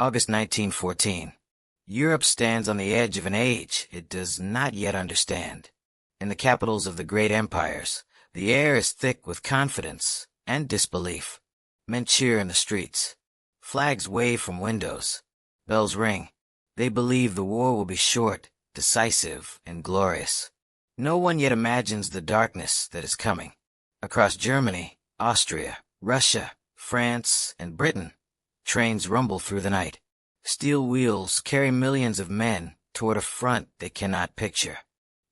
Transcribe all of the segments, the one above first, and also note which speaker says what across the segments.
Speaker 1: August 1914. Europe stands on the edge of an age it does not yet understand. In the capitals of the great empires, the air is thick with confidence and disbelief. Men cheer in the streets. Flags wave from windows. Bells ring. They believe the war will be short, decisive, and glorious. No one yet imagines the darkness that is coming. Across Germany, Austria, Russia, France, and Britain, trains rumble through the night. Steel wheels carry millions of men toward a front they cannot picture.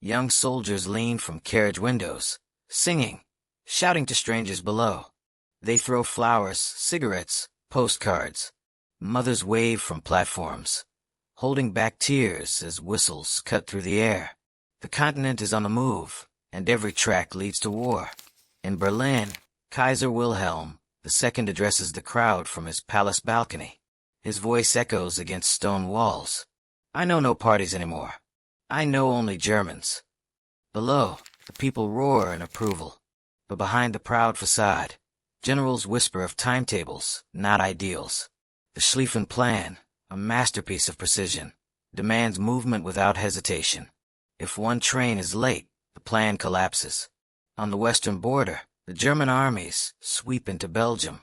Speaker 1: Young soldiers lean from carriage windows, singing, shouting to strangers below. They throw flowers, cigarettes, postcards. Mothers wave from platforms, holding back tears as whistles cut through the air. The continent is on the move, and every track leads to war. In Berlin, Kaiser Wilhelm II addresses the crowd from his palace balcony. His voice echoes against stone walls. I know no parties anymore. I know only Germans. Below, the people roar in approval. But behind the proud facade, generals whisper of timetables, not ideals. The Schlieffen Plan, a masterpiece of precision, demands movement without hesitation. If one train is late, the plan collapses. On the western border, the German armies sweep into Belgium.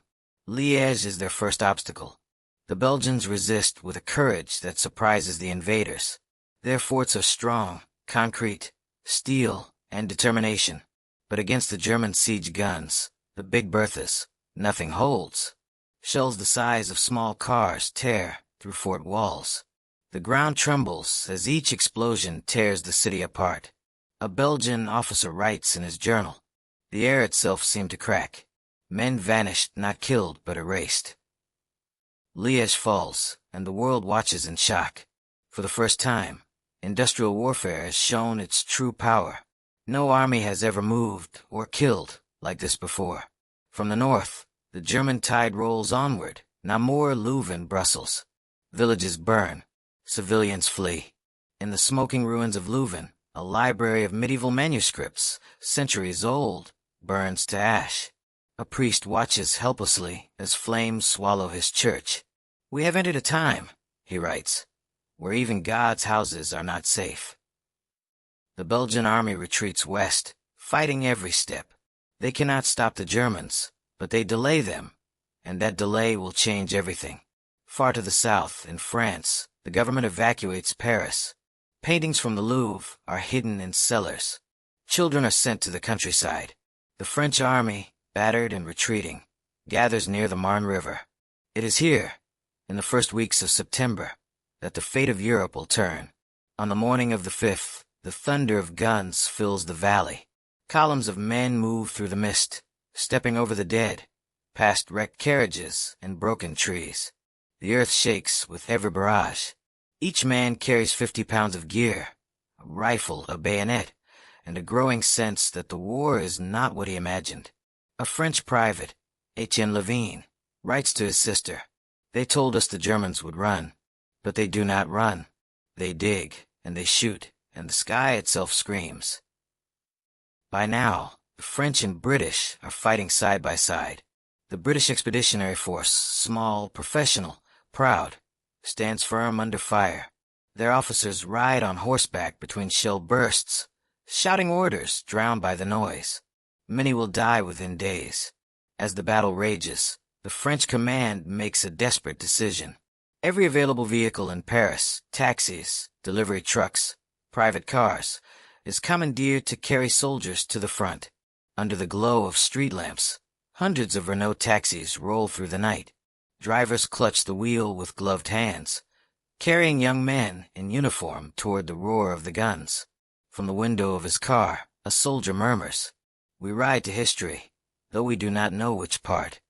Speaker 1: Liège is their first obstacle. The Belgians resist with a courage that surprises the invaders. Their forts are strong, concrete, steel, and determination. But against the German siege guns, the Big Berthas, nothing holds. Shells the size of small cars tear through fort walls. The ground trembles as each explosion tears the city apart. A Belgian officer writes in his journal, "The air itself seemed to crack. Men vanished, not killed, but erased." Liège falls, and the world watches in shock. For the first time, industrial warfare has shown its true power. No army has ever moved or killed like this before. From the north, the German tide rolls onward, Namur, Leuven, Brussels. Villages burn. Civilians flee. In the smoking ruins of Leuven, a library of medieval manuscripts, centuries old, burns to ash. A priest watches helplessly as flames swallow his church. "We have entered a time," he writes, "where even God's houses are not safe." The Belgian army retreats west, fighting every step. They cannot stop the Germans, but they delay them, and that delay will change everything. Far to the south, in France, the government evacuates Paris. Paintings from the Louvre are hidden in cellars. Children are sent to the countryside. The French army, battered and retreating, gathers near the Marne River. It is here, in the first weeks of September, that the fate of Europe will turn. On the morning of the 5th, the thunder of guns fills the valley. Columns of men move through the mist, stepping over the dead, past wrecked carriages and broken trees. The earth shakes with every barrage. Each man carries 50 pounds of gear, a rifle, a bayonet, and a growing sense that the war is not what he imagined. A French private, Etienne Levine, writes to his sister, "They told us the Germans would run, but they do not run. They dig, and they shoot, and the sky itself screams." By now, the French and British are fighting side by side. The British Expeditionary Force, small, professional, proud, stands firm under fire. Their officers ride on horseback between shell bursts, shouting orders drowned by the noise. Many will die within days. As the battle rages, the French command makes a desperate decision. Every available vehicle in Paris, taxis, delivery trucks, private cars, is commandeered to carry soldiers to the front. Under the glow of street lamps, hundreds of Renault taxis roll through the night. Drivers clutch the wheel with gloved hands, carrying young men in uniform toward the roar of the guns. From the window of his car, a soldier murmurs, "We ride to history, though we do not know which part."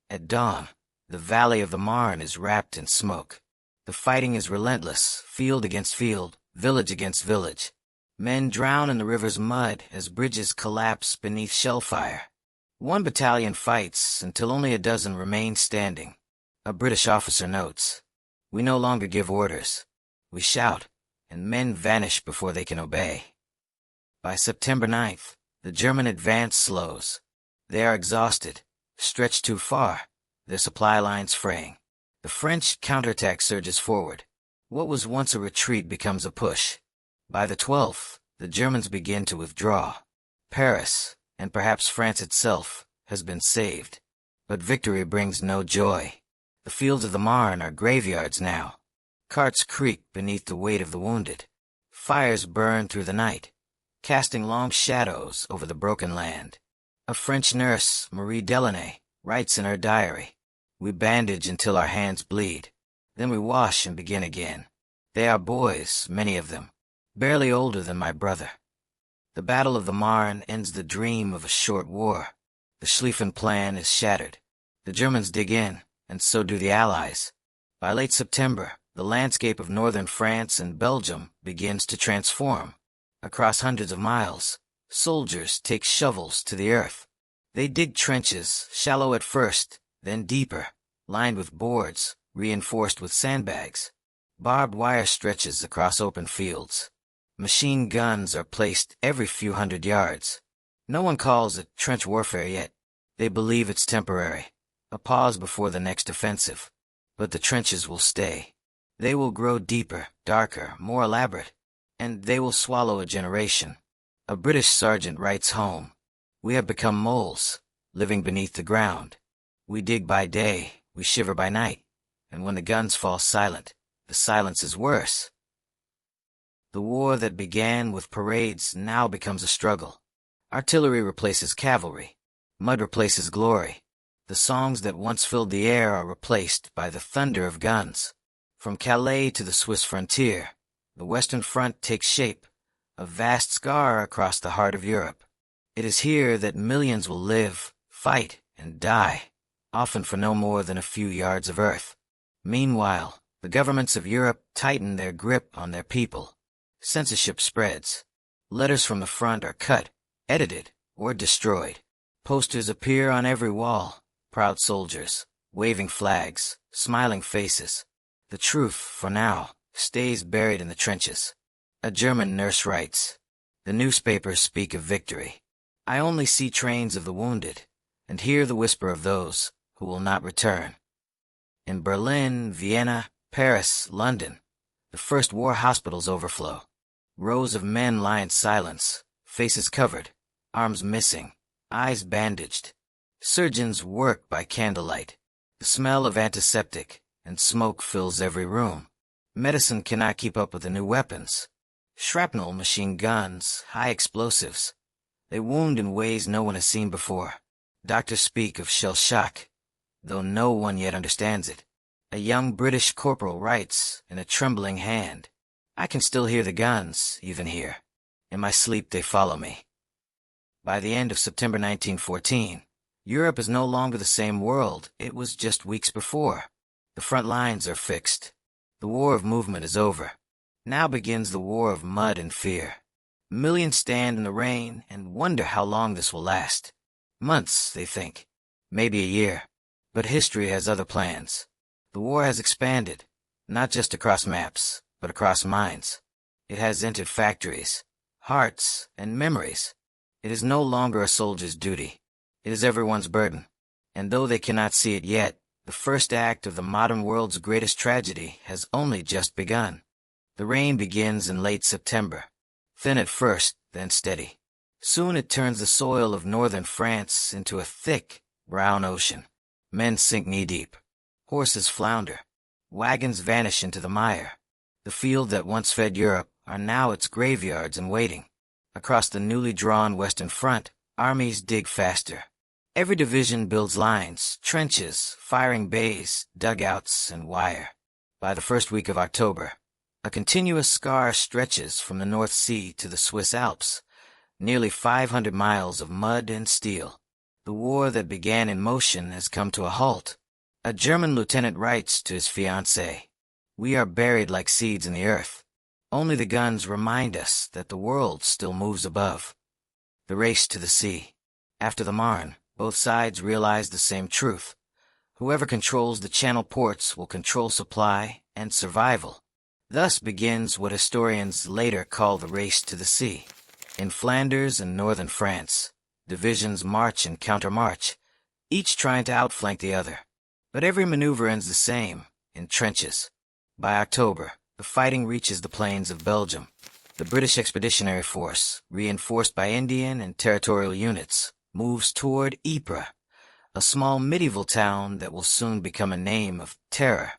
Speaker 1: At dawn, the valley of the Marne is wrapped in smoke. The fighting is relentless, field against field, village against village. Men drown in the river's mud as bridges collapse beneath shell fire. One battalion fights until only a dozen remain standing. A British officer notes, "We no longer give orders. We shout, and men vanish before they can obey." By September 9th, the German advance slows. They are exhausted, stretched too far, their supply lines fraying. The French counterattack surges forward. What was once a retreat becomes a push. By the 12th, the Germans begin to withdraw. Paris, and perhaps France itself, has been saved. But victory brings no joy. The fields of the Marne are graveyards now. Carts creak beneath the weight of the wounded. Fires burn through the night, casting long shadows over the broken land. A French nurse, Marie Delaunay, writes in her diary, "We bandage until our hands bleed. Then we wash and begin again. They are boys, many of them, barely older than my brother." The Battle of the Marne ends the dream of a short war. The Schlieffen Plan is shattered. The Germans dig in, and so do the Allies. By late September, the landscape of northern France and Belgium begins to transform. Across hundreds of miles, soldiers take shovels to the earth. They dig trenches, shallow at first, then deeper, lined with boards, reinforced with sandbags. Barbed wire stretches across open fields. Machine guns are placed every few hundred yards. No one calls it trench warfare yet. They believe it's temporary, a pause before the next offensive. But the trenches will stay. They will grow deeper, darker, more elaborate, and they will swallow a generation. A British sergeant writes home, "We have become moles, living beneath the ground. We dig by day, we shiver by night, and when the guns fall silent, the silence is worse." The war that began with parades now becomes a struggle. Artillery replaces cavalry. Mud replaces glory. The songs that once filled the air are replaced by the thunder of guns. From Calais to the Swiss frontier, the Western Front takes shape, a vast scar across the heart of Europe. It is here that millions will live, fight, and die, often for no more than a few yards of earth. Meanwhile, the governments of Europe tighten their grip on their people. Censorship spreads. Letters from the front are cut, edited, or destroyed. Posters appear on every wall, proud soldiers, waving flags, smiling faces. The truth, for now, stays buried in the trenches. A German nurse writes, "The newspapers speak of victory. I only see trains of the wounded, and hear the whisper of those who will not return." In Berlin, Vienna, Paris, London, the first war hospitals overflow. Rows of men lie in silence, faces covered, arms missing, eyes bandaged. Surgeons work by candlelight. The smell of antiseptic and smoke fills every room. Medicine cannot keep up with the new weapons. Shrapnel, machine guns, high explosives. They wound in ways no one has seen before. Doctors speak of shell shock, though no one yet understands it. A young British corporal writes in a trembling hand, "I can still hear the guns, even here. In my sleep they follow me." By the end of September 1914, Europe is no longer the same world it was just weeks before. The front lines are fixed. The war of movement is over. Now begins the war of mud and fear. Millions stand in the rain and wonder how long this will last. Months, they think. Maybe a year. But history has other plans. The war has expanded, not just across maps, but across minds. It has entered factories, hearts, and memories. It is no longer a soldier's duty. It is everyone's burden. And though they cannot see it yet, the first act of the modern world's greatest tragedy has only just begun. The rain begins in late September. Thin at first, then steady. Soon it turns the soil of northern France into a thick, brown ocean. Men sink knee-deep. Horses flounder. Wagons vanish into the mire. The field that once fed Europe are now its graveyards in waiting. Across the newly drawn Western Front, armies dig faster. Every division builds lines, trenches, firing bays, dugouts, and wire. By the first week of October, a continuous scar stretches from the North Sea to the Swiss Alps, nearly 500 miles of mud and steel. The war that began in motion has come to a halt. A German lieutenant writes to his fiancée, "We are buried like seeds in the earth. Only the guns remind us that the world still moves above." The race to the sea. After the Marne, both sides realize the same truth. Whoever controls the channel ports will control supply and survival. Thus begins what historians later call the race to the sea. In Flanders and northern France, divisions march and countermarch, each trying to outflank the other. But every maneuver ends the same, in trenches. By October, the fighting reaches the plains of Belgium. The British Expeditionary Force, reinforced by Indian and territorial units, moves toward Ypres, a small medieval town that will soon become a name of terror.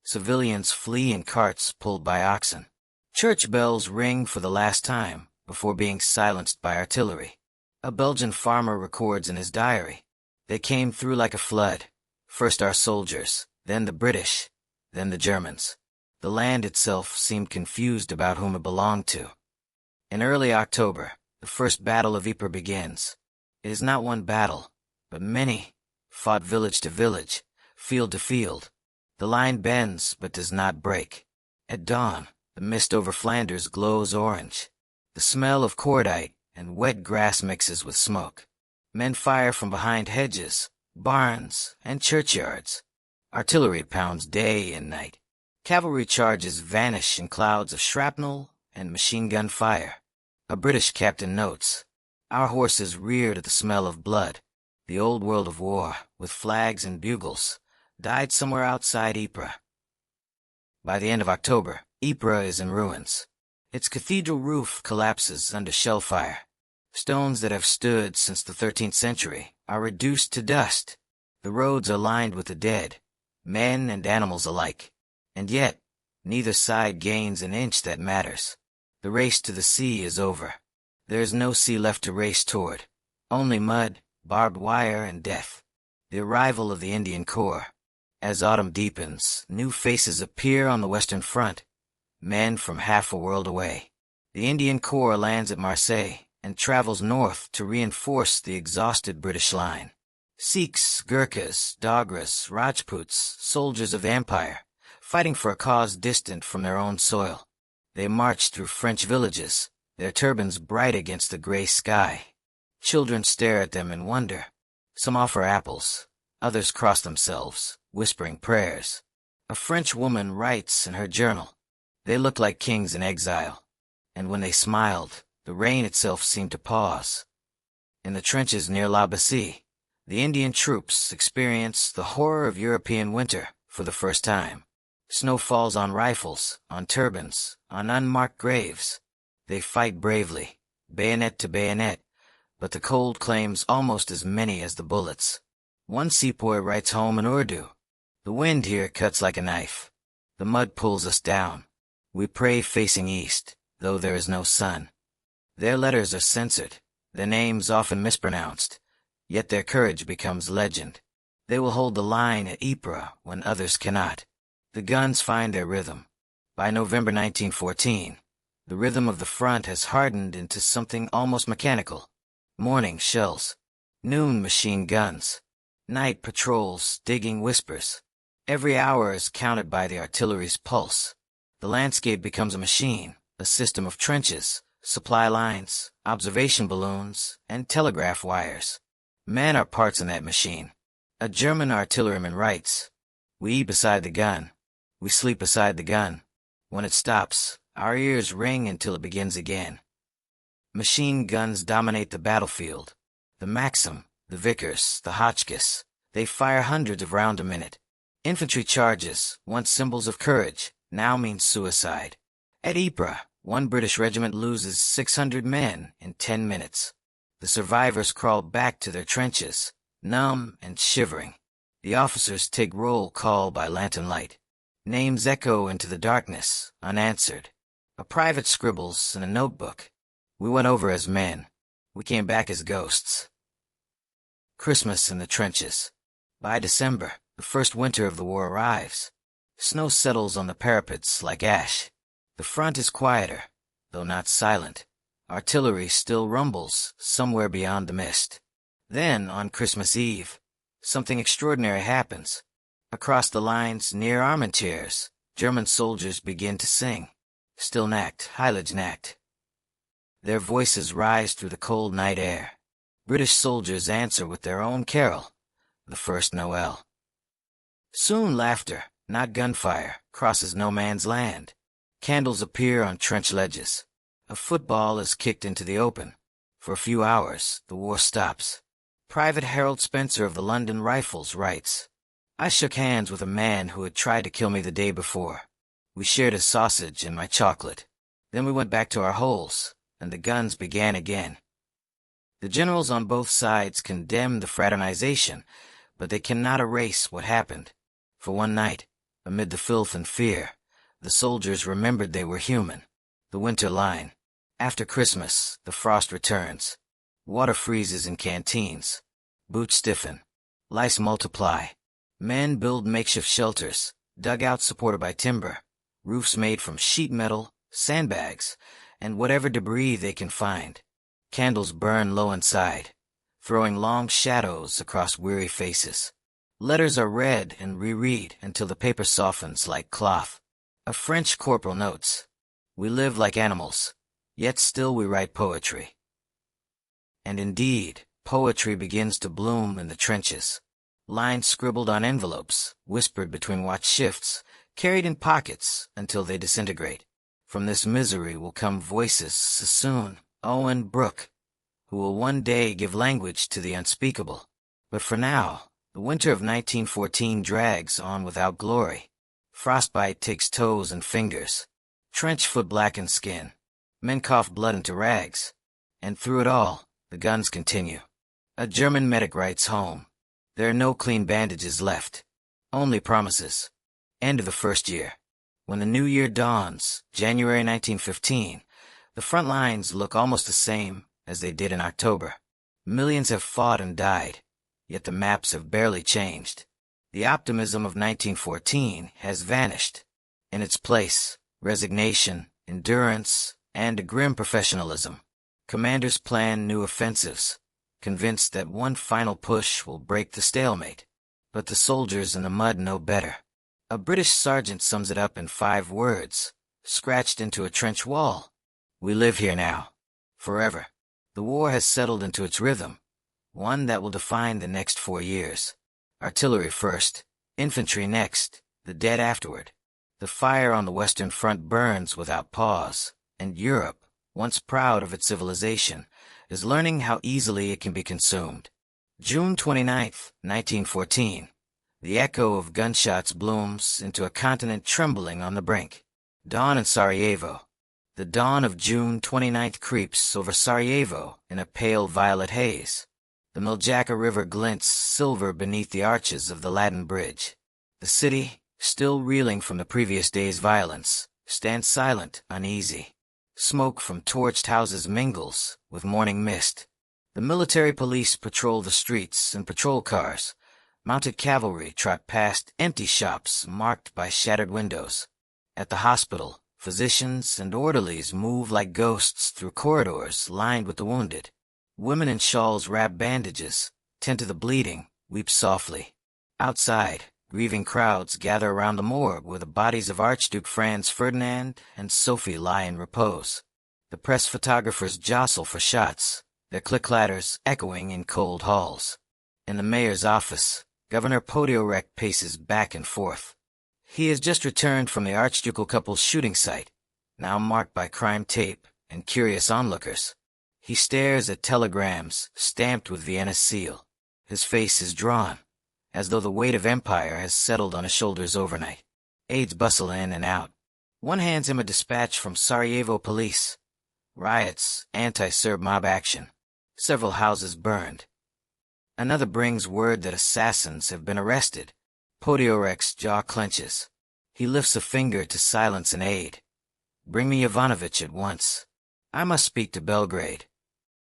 Speaker 1: Civilians flee in carts pulled by oxen. Church bells ring for the last time before being silenced by artillery. A Belgian farmer records in his diary, "They came through like a flood. First our soldiers, then the British, then the Germans." The land itself seemed confused about whom it belonged to. In early October, the first Battle of Ypres begins. It is not one battle, but many, fought village to village, field to field. The line bends but does not break. At dawn, the mist over Flanders glows orange. The smell of cordite and wet grass mixes with smoke. Men fire from behind hedges, barns, and churchyards. Artillery pounds day and night. Cavalry charges vanish in clouds of shrapnel and machine gun fire. A British captain notes, "Our horses reared at the smell of blood. The old world of war, with flags and bugles, died somewhere outside Ypres." By the end of October, Ypres is in ruins. Its cathedral roof collapses under shell fire. Stones that have stood since the 13th century are reduced to dust. The roads are lined with the dead, men and animals alike. And yet, neither side gains an inch that matters. The race to the sea is over. There is no sea left to race toward. Only mud, barbed wire, and death. The arrival of the Indian Corps. As autumn deepens, new faces appear on the Western Front. Men from half a world away. The Indian Corps lands at Marseille and travels north to reinforce the exhausted British line. Sikhs, Gurkhas, Dogras, Rajputs, soldiers of the empire, fighting for a cause distant from their own soil. They march through French villages, their turbans bright against the gray sky. Children stare at them in wonder. Some offer apples, others cross themselves, whispering prayers. A French woman writes in her journal, "They look like kings in exile." And when they smiled, the rain itself seemed to pause. In the trenches near La Bassée, the Indian troops experience the horror of European winter for the first time. Snow falls on rifles, on turbans, on unmarked graves. They fight bravely, bayonet to bayonet, but the cold claims almost as many as the bullets. One sepoy writes home in Urdu, "The wind here cuts like a knife. The mud pulls us down. We pray facing east, though there is no sun." Their letters are censored, their names often mispronounced, yet their courage becomes legend. They will hold the line at Ypres when others cannot. The guns find their rhythm. By November 1914, the rhythm of the front has hardened into something almost mechanical. Morning shells, noon machine guns, night patrols, digging whispers. Every hour is counted by the artillery's pulse. The landscape becomes a machine, a system of trenches, supply lines, observation balloons, and telegraph wires. Men are parts in that machine. A German artilleryman writes, "We eat beside the gun. We sleep beside the gun. When it stops, our ears ring until it begins again." Machine guns dominate the battlefield. The Maxim, the Vickers, the Hotchkiss, they fire hundreds of rounds a minute. Infantry charges, once symbols of courage, now mean suicide. At Ypres, one British regiment loses 600 men in 10 minutes. The survivors crawl back to their trenches, numb and shivering. The officers take roll call by lantern light. Names echo into the darkness, unanswered. A private scribbles in a notebook, "We went over as men. We came back as ghosts." Christmas in the trenches. By December, the first winter of the war arrives. Snow settles on the parapets like ash. The front is quieter, though not silent. Artillery still rumbles somewhere beyond the mist. Then, on Christmas Eve, something extraordinary happens. Across the lines near Armentières, German soldiers begin to sing. Still Nacht, Heilige Nacht. Their voices rise through the cold night air. British soldiers answer with their own carol, the first Noel. Soon laughter, not gunfire, crosses no man's land. Candles appear on trench ledges. A football is kicked into the open. For a few hours, the war stops. Private Harold Spencer of the London Rifles writes, I shook hands with a man who had tried to kill me the day before. We shared his sausage and my chocolate. Then we went back to our holes, and the guns began again. The generals on both sides condemned the fraternization, but they cannot erase what happened. For one night, amid the filth and fear, the soldiers remembered they were human. The winter line. After Christmas, the frost returns. Water freezes in canteens. Boots stiffen. Lice multiply. Men build makeshift shelters, dugouts supported by timber, roofs made from sheet metal, sandbags, and whatever debris they can find. Candles burn low inside, throwing long shadows across weary faces. Letters are read and reread until the paper softens like cloth. A French corporal notes, "We live like animals, yet still we write poetry." And indeed, poetry begins to bloom in the trenches. Lines scribbled on envelopes, whispered between watch shifts, carried in pockets until they disintegrate. From this misery will come voices Sassoon, Owen, Brooke, who will one day give language to the unspeakable. But for now, the winter of 1914 drags on without glory. Frostbite takes toes and fingers. Trench foot blackens skin. Men cough blood into rags. And through it all, the guns continue. A German medic writes home. There are no clean bandages left. Only promises. End of the first year. When the new year dawns, January 1915, the front lines look almost the same as they did in October. Millions have fought and died, yet the maps have barely changed. The optimism of 1914 has vanished. In its place, resignation, endurance, and a grim professionalism. Commanders plan new offensives, convinced that one final push will break the stalemate. But the soldiers in the mud know better. A British sergeant sums it up in 5 words, scratched into a trench wall. We live here now. Forever. The war has settled into its rhythm, one that will define the next 4 years. Artillery first, infantry next, the dead afterward. The fire on the Western Front burns without pause, and Europe, once proud of its civilization, is learning how easily it can be consumed. June 29, 1914. The echo of gunshots blooms into a continent trembling on the brink. Dawn in Sarajevo. The dawn of June 29th creeps over Sarajevo in a pale violet haze. The Miljacka River glints silver beneath the arches of the Latin Bridge. The city, still reeling from the previous day's violence, stands silent, uneasy. Smoke from torched houses mingles with morning mist. The military police patrol the streets in patrol cars. Mounted cavalry trot past empty shops marked by shattered windows. At the hospital, physicians and orderlies move like ghosts through corridors lined with the wounded. Women in shawls wrap bandages, tend to the bleeding, weep softly. Outside, grieving crowds gather around the morgue where the bodies of Archduke Franz Ferdinand and Sophie lie in repose. The press photographers jostle for shots, their click-clatters echoing in cold halls. In the mayor's office, Governor Podyorek paces back and forth. He has just returned from the archducal couple's shooting site, now marked by crime tape and curious onlookers. He stares at telegrams stamped with Vienna's seal. His face is drawn, as though the weight of empire has settled on his shoulders overnight. Aides bustle in and out. One hands him a dispatch from Sarajevo police. Riots, anti-Serb mob action. Several houses burned. Another brings word that assassins have been arrested. Podiorek's jaw clenches. He lifts a finger to silence an aide. Bring me Ivanović at once. I must speak to Belgrade.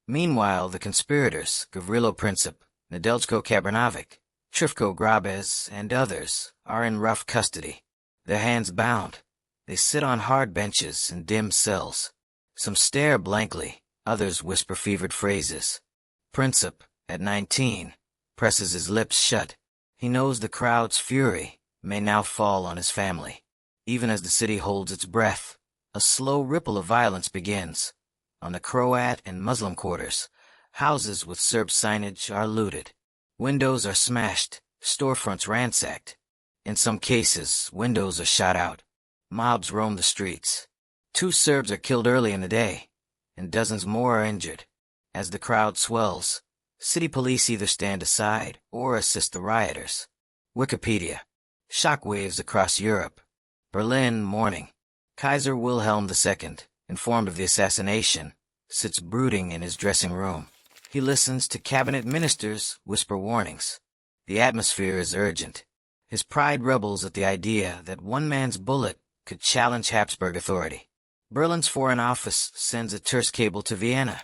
Speaker 1: Meanwhile, the conspirators, Gavrilo Princip, Nedeljko Kabranovic, Trifko Grabez, and others, are in rough custody. Their hands bound. They sit on hard benches in dim cells. Some stare blankly, others whisper fevered phrases. Princip, at 19, presses his lips shut. He knows the crowd's fury may now fall on his family. Even as the city holds its breath, a slow ripple of violence begins. On the Croat and Muslim quarters, houses with Serb signage are looted. Windows are smashed, storefronts ransacked. In some cases, windows are shot out. Mobs roam the streets. 2 Serbs are killed early in the day, and dozens more are injured. As the crowd swells, city police either stand aside or assist the rioters. Wikipedia. Shockwaves across Europe. Berlin, morning. Kaiser Wilhelm II, informed of the assassination, sits brooding in his dressing room. He listens to cabinet ministers whisper warnings. The atmosphere is urgent. His pride rebels at the idea that one man's bullet could challenge Habsburg authority. Berlin's Foreign Office sends a terse cable to Vienna.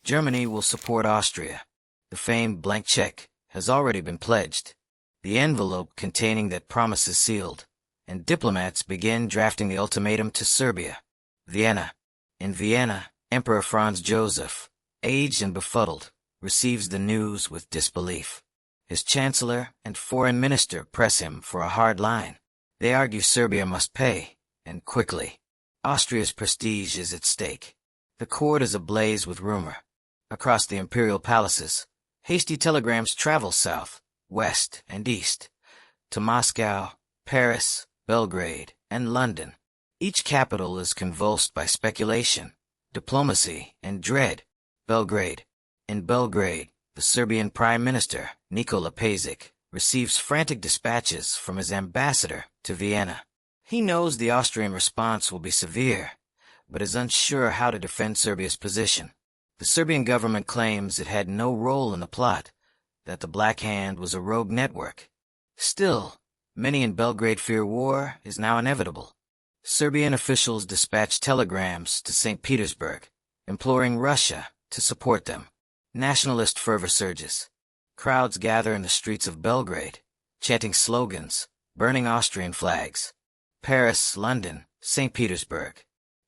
Speaker 1: Germany will support Austria. The famed blank check has already been pledged. The envelope containing that promise is sealed, and diplomats begin drafting the ultimatum to Serbia. Vienna. In Vienna, Emperor Franz Joseph, aged and befuddled, receives the news with disbelief. His chancellor and foreign minister press him for a hard line. They argue Serbia must pay, and quickly. Austria's prestige is at stake. The court is ablaze with rumor. Across the imperial palaces, hasty telegrams travel south, west, and east, to Moscow, Paris, Belgrade, and London. Each capital is convulsed by speculation, diplomacy, and dread. Belgrade. In Belgrade, the Serbian Prime Minister, Nikola Pašić, receives frantic dispatches from his ambassador to Vienna. He knows the Austrian response will be severe, but is unsure how to defend Serbia's position. The Serbian government claims it had no role in the plot, that the Black Hand was a rogue network. Still, many in Belgrade fear war is now inevitable. Serbian officials dispatch telegrams to St. Petersburg, imploring Russia to support them. Nationalist fervor surges. Crowds gather in the streets of Belgrade, chanting slogans, burning Austrian flags. Paris, London, St. Petersburg.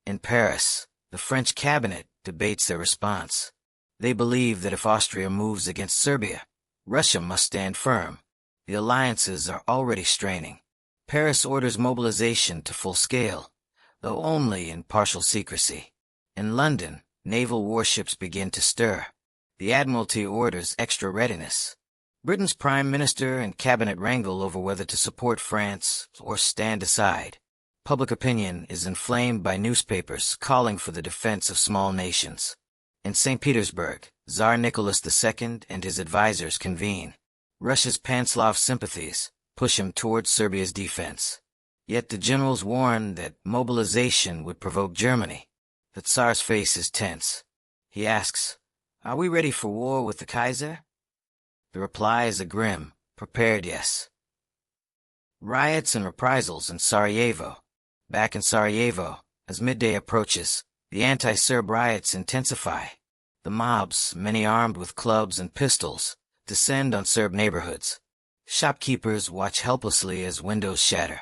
Speaker 1: In Paris, the French cabinet debates their response. They believe that if Austria moves against Serbia, Russia must stand firm. The alliances are already straining. Paris orders mobilization to full scale, though only in partial secrecy. In London, naval warships begin to stir. The Admiralty orders extra readiness. Britain's Prime Minister and cabinet wrangle over whether to support France or stand aside. Public opinion is inflamed by newspapers calling for the defense of small nations. In St. Petersburg, Tsar Nicholas II and his advisors convene. Russia's pan-Slav sympathies push him towards Serbia's defense. Yet the generals warn that mobilization would provoke Germany. The Tsar's face is tense. He asks, "Are we ready for war with the Kaiser?" The reply is a grim, prepared yes. Riots and reprisals in Sarajevo. Back in Sarajevo, as midday approaches, the anti-Serb riots intensify. The mobs, many armed with clubs and pistols, descend on Serb neighborhoods. Shopkeepers watch helplessly as windows shatter.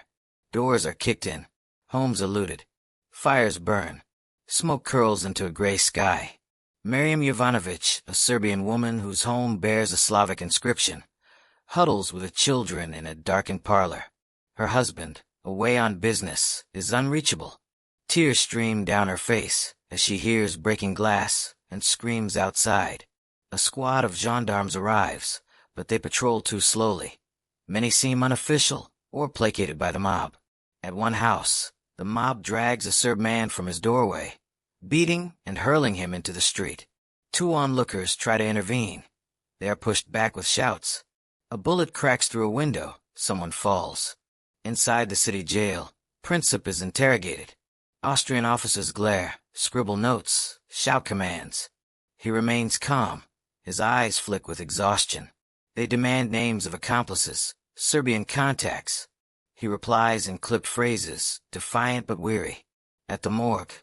Speaker 1: Doors are kicked in. Homes are looted. Fires burn. Smoke curls into a gray sky. Miriam Jovanović, a Serbian woman whose home bears a Slavic inscription, huddles with her children in a darkened parlor. Her husband, away on business, is unreachable. Tears stream down her face as she hears breaking glass and screams outside. A squad of gendarmes arrives, but they patrol too slowly. Many seem unofficial or placated by the mob. At one house, the mob drags a Serb man from his doorway, beating and hurling him into the street. Two onlookers try to intervene. They are pushed back with shouts. A bullet cracks through a window. Someone falls. Inside the city jail, Princip is interrogated. Austrian officers glare, scribble notes, shout commands. He remains calm. His eyes flick with exhaustion. They demand names of accomplices, Serbian contacts. He replies in clipped phrases, defiant but weary. At the morgue,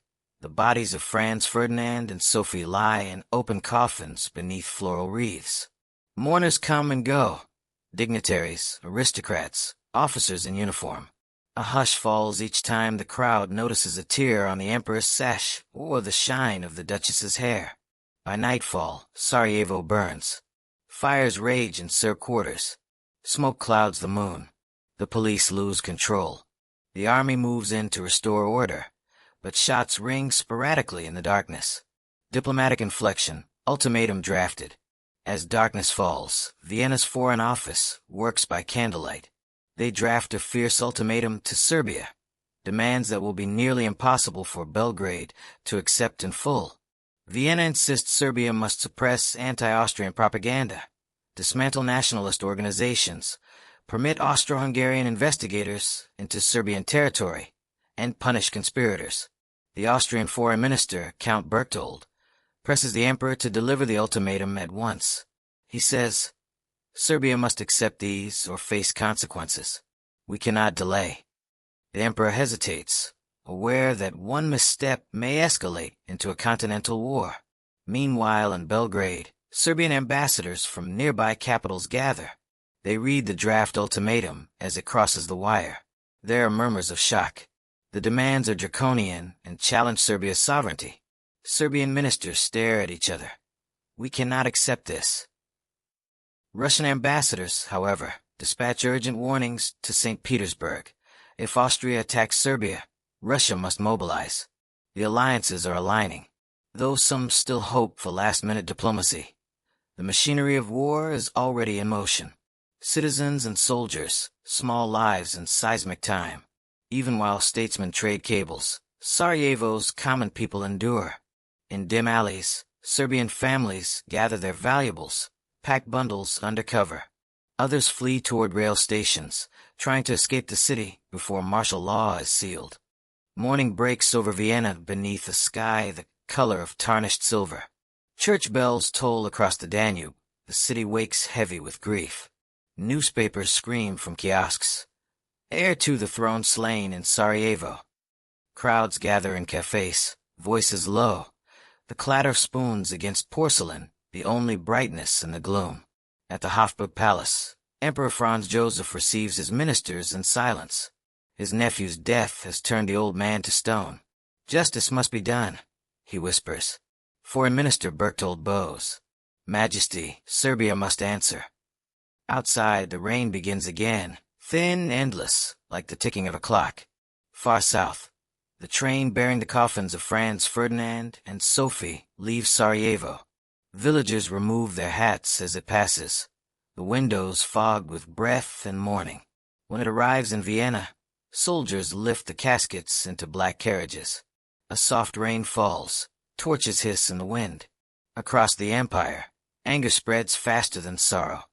Speaker 1: the bodies of Franz Ferdinand and Sophie lie in open coffins beneath floral wreaths. Mourners come and go. Dignitaries, aristocrats, officers in uniform. A hush falls each time the crowd notices a tear on the emperor's sash or the shine of the duchess's hair. By nightfall, Sarajevo burns. Fires rage in Serb quarters. Smoke clouds the moon. The police lose control. The army moves in to restore order, but shots ring sporadically in the darkness. Diplomatic inflection, ultimatum drafted. As darkness falls, Vienna's Foreign Office works by candlelight. They draft a fierce ultimatum to Serbia, demands that will be nearly impossible for Belgrade to accept in full. Vienna insists Serbia must suppress anti-Austrian propaganda, dismantle nationalist organizations, permit Austro-Hungarian investigators into Serbian territory, and punish conspirators. The Austrian Foreign Minister, Count Berchtold, presses the emperor to deliver the ultimatum at once. He says, Serbia must accept these or face consequences. We cannot delay. The emperor hesitates, aware that one misstep may escalate into a continental war. Meanwhile, in Belgrade, Serbian ambassadors from nearby capitals gather. They read the draft ultimatum as it crosses the wire. There are murmurs of shock. The demands are draconian and challenge Serbia's sovereignty. Serbian ministers stare at each other. We cannot accept this. Russian ambassadors, however, dispatch urgent warnings to St. Petersburg. If Austria attacks Serbia, Russia must mobilize. The alliances are aligning, though some still hope for last-minute diplomacy. The machinery of war is already in motion. Citizens and soldiers, small lives in seismic time. Even while statesmen trade cables, Sarajevo's common people endure. In dim alleys, Serbian families gather their valuables, pack bundles under cover. Others flee toward rail stations, trying to escape the city before martial law is sealed. Morning breaks over Vienna beneath a sky the color of tarnished silver. Church bells toll across the Danube. The city wakes heavy with grief. Newspapers scream from kiosks. Heir to the throne slain in Sarajevo. Crowds gather in cafes, voices low. The clatter of spoons against porcelain, the only brightness in the gloom. At the Hofburg Palace, Emperor Franz Joseph receives his ministers in silence. His nephew's death has turned the old man to stone. Justice must be done, he whispers. Foreign Minister Berchtold bows. Majesty, Serbia must answer. Outside, the rain begins again, thin, endless, like the ticking of a clock. Far south, the train bearing the coffins of Franz Ferdinand and Sophie leaves Sarajevo. Villagers remove their hats as it passes, the windows fogged with breath and mourning. When it arrives in Vienna, soldiers lift the caskets into black carriages. A soft rain falls, torches hiss in the wind. Across the empire, anger spreads faster than sorrow.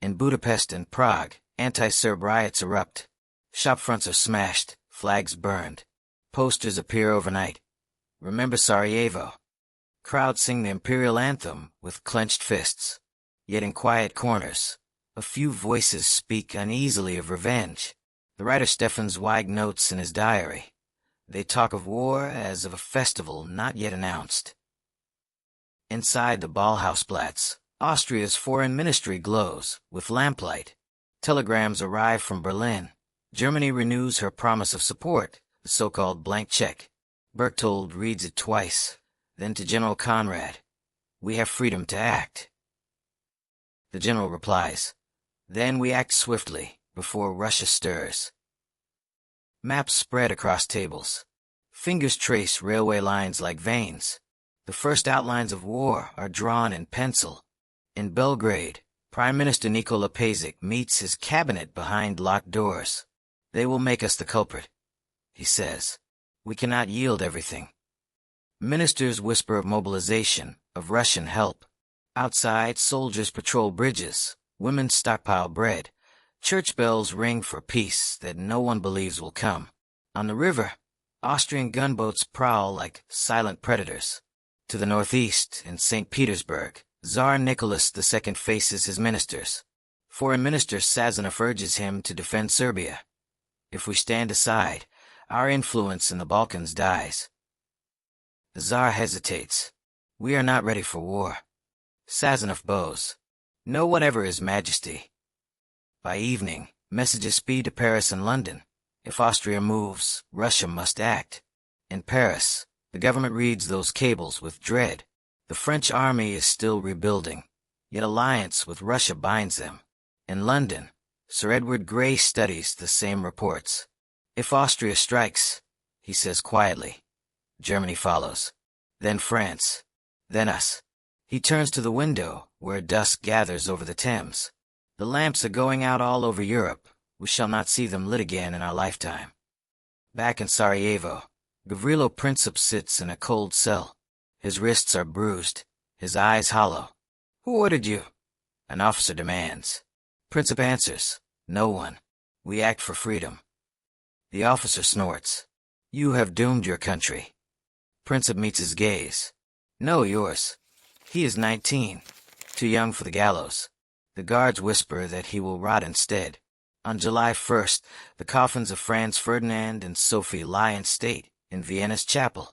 Speaker 1: In Budapest and Prague, anti-Serb riots erupt. Shopfronts are smashed, flags burned. Posters appear overnight. Remember Sarajevo. Crowds sing the imperial anthem with clenched fists. Yet in quiet corners, a few voices speak uneasily of revenge. The writer Stefan Zweig notes in his diary. They talk of war as of a festival not yet announced. Inside the Ballhausplatz, Austria's foreign ministry glows with lamplight. Telegrams arrive from Berlin. Germany renews her promise of support, the so-called blank check. Berchtold reads it twice, then to General Conrad. We have freedom to act. The general replies, then we act swiftly, before Russia stirs. Maps spread across tables. Fingers trace railway lines like veins. The first outlines of war are drawn in pencil. In Belgrade, Prime Minister Nikola Pašic meets his cabinet behind locked doors. They will make us the culprit, he says. We cannot yield everything. Ministers whisper of mobilization, of Russian help. Outside, soldiers patrol bridges, women stockpile bread. Church bells ring for peace that no one believes will come. On the river, Austrian gunboats prowl like silent predators. To the northeast, in St. Petersburg, Tsar Nicholas II faces his ministers. Foreign Minister Sazonov urges him to defend Serbia. If we stand aside, our influence in the Balkans dies. The Tsar hesitates. We are not ready for war. Sazonov bows. No, whatever His Majesty. By evening, messages speed to Paris and London. If Austria moves, Russia must act. In Paris, the government reads those cables with dread. The French army is still rebuilding, yet alliance with Russia binds them. In London, Sir Edward Grey studies the same reports. If Austria strikes, he says quietly, Germany follows. Then France. Then us. He turns to the window, where dusk gathers over the Thames. The lamps are going out all over Europe. We shall not see them lit again in our lifetime. Back in Sarajevo, Gavrilo Princip sits in a cold cell. His wrists are bruised, his eyes hollow. Who ordered you? An officer demands. Princip answers, No one. We act for freedom. The officer snorts. You have doomed your country. Princip meets his gaze. No, yours. He is 19. Too young for the gallows. The guards whisper that he will rot instead. On July 1st, the coffins of Franz Ferdinand and Sophie lie in state in Vienna's chapel.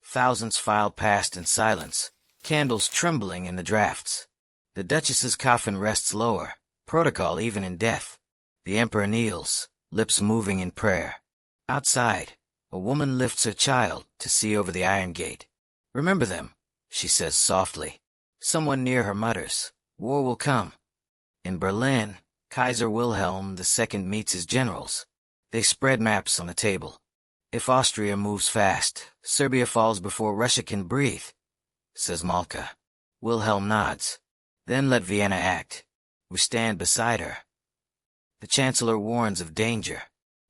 Speaker 1: Thousands file past in silence, candles trembling in the drafts. The Duchess's coffin rests lower, protocol even in death. The Emperor kneels, lips moving in prayer. Outside, a woman lifts her child to see over the iron gate. Remember them, she says softly. Someone near her mutters, war will come. In Berlin, Kaiser Wilhelm II meets his generals. They spread maps on the table. If Austria moves fast, Serbia falls before Russia can breathe, says Malka. Wilhelm nods. Then let Vienna act. We stand beside her. The Chancellor warns of danger.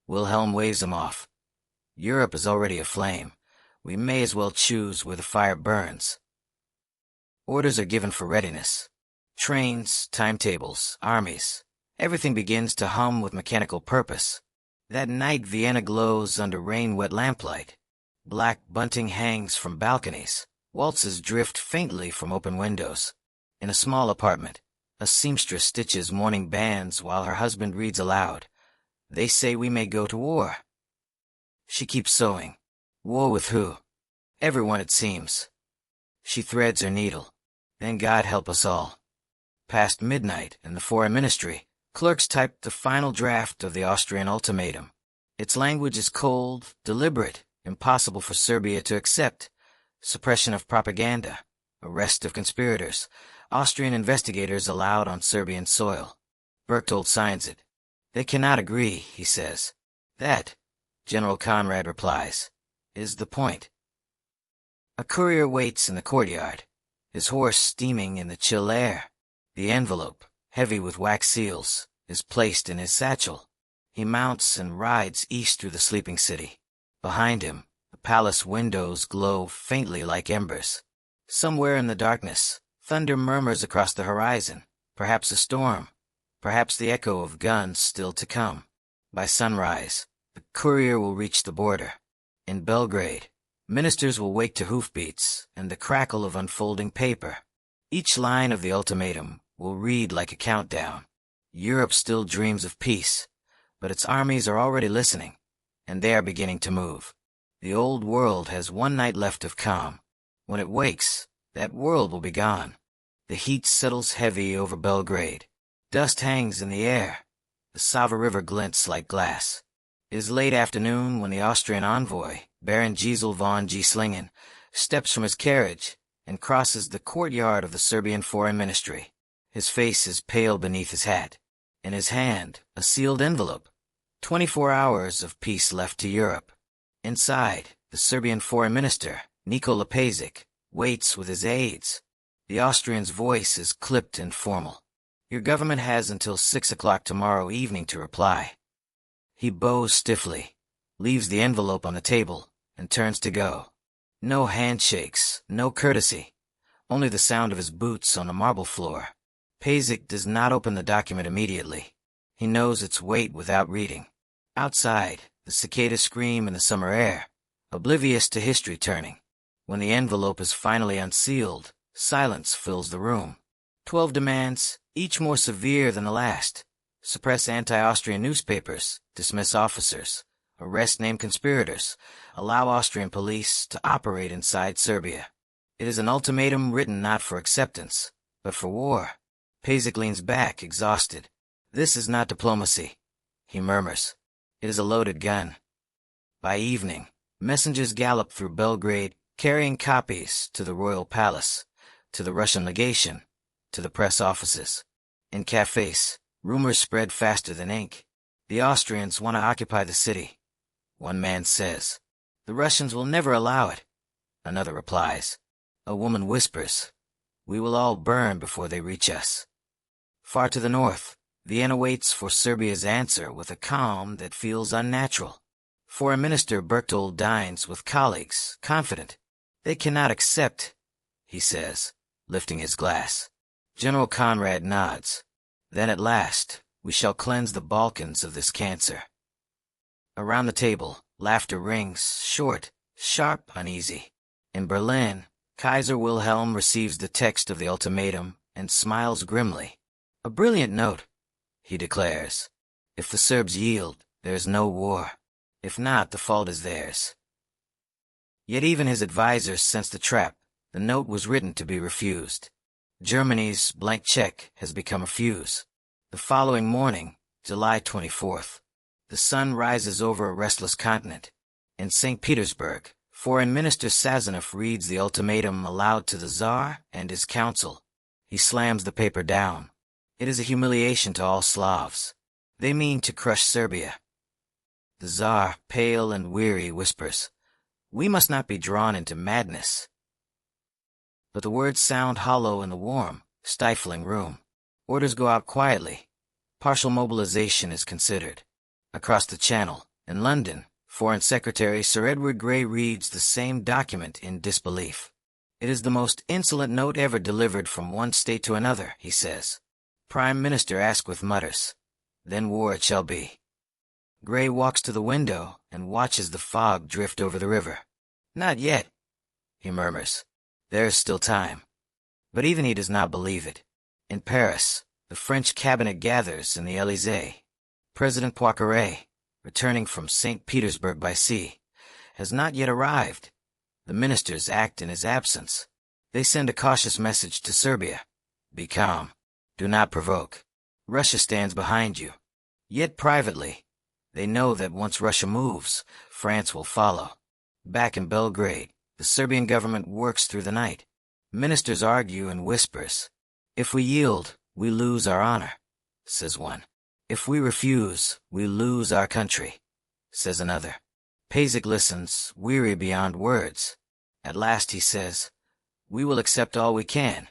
Speaker 1: Wilhelm waves him off. Europe is already aflame. We may as well choose where the fire burns. Orders are given for readiness. Trains, timetables, armies. Everything begins to hum with mechanical purpose. That night Vienna glows under rain-wet lamplight. Black bunting hangs from balconies. Waltzes drift faintly from open windows. In a small apartment, a seamstress stitches morning bands while her husband reads aloud. They say we may go to war. She keeps sewing. War with who? Everyone, it seems. She threads her needle. Then God help us all. Past midnight, in the Foreign Ministry, clerks typed the final draft of the Austrian ultimatum. Its language is cold, deliberate, impossible for Serbia to accept. Suppression of propaganda, arrest of conspirators, Austrian investigators allowed on Serbian soil. Berchtold signs it. They cannot agree, he says. That, General Conrad replies, is the point. A courier waits in the courtyard, his horse steaming in the chill air. The envelope, heavy with wax seals, is placed in his satchel. He mounts and rides east through the sleeping city. Behind him, the palace windows glow faintly like embers. Somewhere in the darkness, thunder murmurs across the horizon, perhaps a storm, perhaps the echo of guns still to come. By sunrise, the courier will reach the border. In Belgrade, ministers will wake to hoofbeats and the crackle of unfolding paper. Each line of the ultimatum will read like a countdown. Europe still dreams of peace, but its armies are already listening, and they are beginning to move. The old world has one night left of calm. When it wakes, that world will be gone. The heat settles heavy over Belgrade. Dust hangs in the air. The Sava River glints like glass. It is late afternoon when the Austrian envoy, Baron Gisel von Gieslingen, steps from his carriage and crosses the courtyard of the Serbian Foreign Ministry. His face is pale beneath his hat. In his hand, a sealed envelope. 24 hours of peace left to Europe. Inside, the Serbian Foreign Minister, Nikola Pašić, waits with his aides. The Austrian's voice is clipped and formal. Your government has until 6 o'clock tomorrow evening to reply. He bows stiffly, leaves the envelope on the table, and turns to go. No handshakes, no courtesy, only the sound of his boots on the marble floor. Pašić does not open the document immediately. He knows its weight without reading. Outside, the cicadas scream in the summer air, oblivious to history turning. When the envelope is finally unsealed, silence fills the room. 12 demands, each more severe than the last. Suppress anti-Austrian newspapers, dismiss officers, arrest named conspirators, allow Austrian police to operate inside Serbia. It is an ultimatum written not for acceptance, but for war. Pašić leans back, exhausted. This is not diplomacy, he murmurs. It is a loaded gun. By evening, messengers gallop through Belgrade, carrying copies to the royal palace, to the Russian legation, to the press offices. In cafes, rumors spread faster than ink. The Austrians want to occupy the city. One man says, the Russians will never allow it. Another replies. A woman whispers, we will all burn before they reach us. Far to the north, Vienna waits for Serbia's answer with a calm that feels unnatural. Foreign Minister Berchtold dines with colleagues, confident. They cannot accept, he says, lifting his glass. General Conrad nods. Then at last, We shall cleanse the Balkans of this cancer. Around the table, laughter rings, short, sharp, uneasy. In Berlin, Kaiser Wilhelm receives the text of the ultimatum and smiles grimly. A brilliant note, he declares. If the Serbs yield, there is no war. If not, the fault is theirs. Yet even his advisors sense the trap. The note was written to be refused. Germany's blank check has become a fuse. The following morning, July 24th, the sun rises over a restless continent. In St. Petersburg, Foreign Minister Sazonov reads the ultimatum aloud to the Tsar and his council. He slams the paper down. It is a humiliation to all Slavs. They mean to crush Serbia. The Tsar, pale and weary, whispers, "We must not be drawn into madness." But the words sound hollow in the warm, stifling room. Orders go out quietly. Partial mobilization is considered. Across the Channel, in London, Foreign Secretary Sir Edward Grey reads the same document in disbelief. It is the most insolent note ever delivered from one state to another, he says. Prime Minister Asquith mutters, "Then war it shall be." Grey walks to the window and watches the fog drift over the river. "Not yet," he murmurs. "There is still time." But even he does not believe it. In Paris, the French cabinet gathers in the Élysée. President Poincaré, returning from St. Petersburg by sea, has not yet arrived. The ministers act in his absence. They send a cautious message to Serbia. Be calm. Do not provoke. Russia stands behind you. Yet privately, they know that once Russia moves, France will follow. Back in Belgrade, the Serbian government works through the night. Ministers argue in whispers. "If we yield, we lose our honor," says one. "If we refuse, we lose our country," says another. Pazik listens, weary beyond words. At last he says, "We will accept all we can,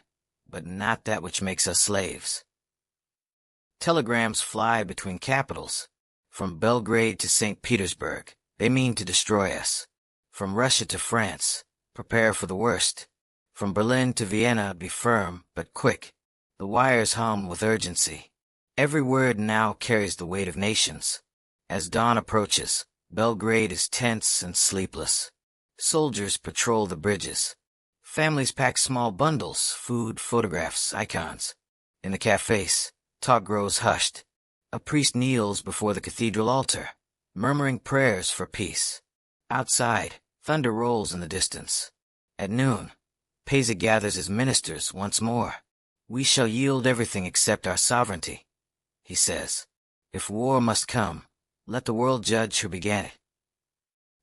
Speaker 1: but not that which makes us slaves." Telegrams fly between capitals. From Belgrade to St. Petersburg, they mean to destroy us. From Russia to France, prepare for the worst. From Berlin to Vienna, be firm, but quick. The wires hum with urgency. Every word now carries the weight of nations. As dawn approaches, Belgrade is tense and sleepless. Soldiers patrol the bridges. Families pack small bundles, food, photographs, icons. In the cafes, talk grows hushed. A priest kneels before the cathedral altar, murmuring prayers for peace. Outside, thunder rolls in the distance. At noon, Pazik gathers his ministers once more. "We shall yield everything except our sovereignty," he says. "If war must come, let the world judge who began it."